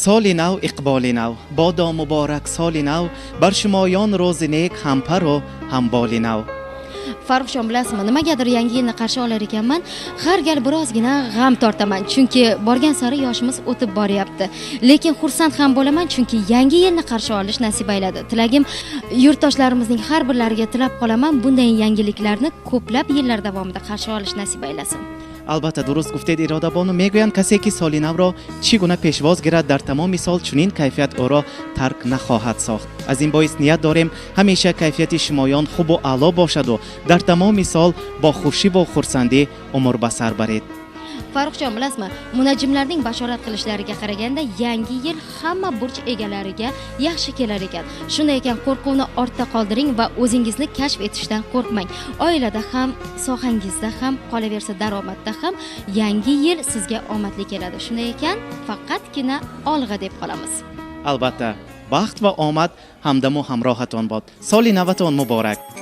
سالی نو اقبالی نو بادا مبارک سالی نو بر شمایان روز نیک همپر و همبالی نو. Farruxjon, bilasizmi, nimagadir yangi yilni qarshi olar ekanman, har gal birozgina g'am tortaman, chunki borgan sari yoshimiz o'tib boryapti. Lekin xursand ham bo'laman, chunki yangi yilni qarshi olish nasib ayladi. Tilagim yurtdoshlarimizning har birlariga tilab qolaman, bunday yangiliklarni ko'plab yillar davomida qarshi olish nasib aylasin. البته درست گفتید اراده بانو. میگویند کسی که سال نو را چگونه پیشواز گیرد در تمام سال چنین کیفیت او را ترک نخواهد ساخت. از این باعث نیت داریم همیشه کیفیت شمایان خوب و اعلی باشد و در تمام سال با خوشی و خرسندی عمر به سر برید. Farruxjon, bilasizmi, munajjimlarning bashorat qilishlariga qaraganda yangi yil hamma burch egalariga yaxshi kelar ekan. Shunday ekan, qo'rquvni ortda qoldiring va o'zingizni kashf etishdan qo'rqmang. Oilada ham, sohangizda ham, qolaversa daromadda ham yangi yil sizga omadli keladi. Shunday ekan, faqatgina olg'a deb qolamiz. Albatta, baxt va omad hamdamu hamrohaton bod. Soli navbaton muborak.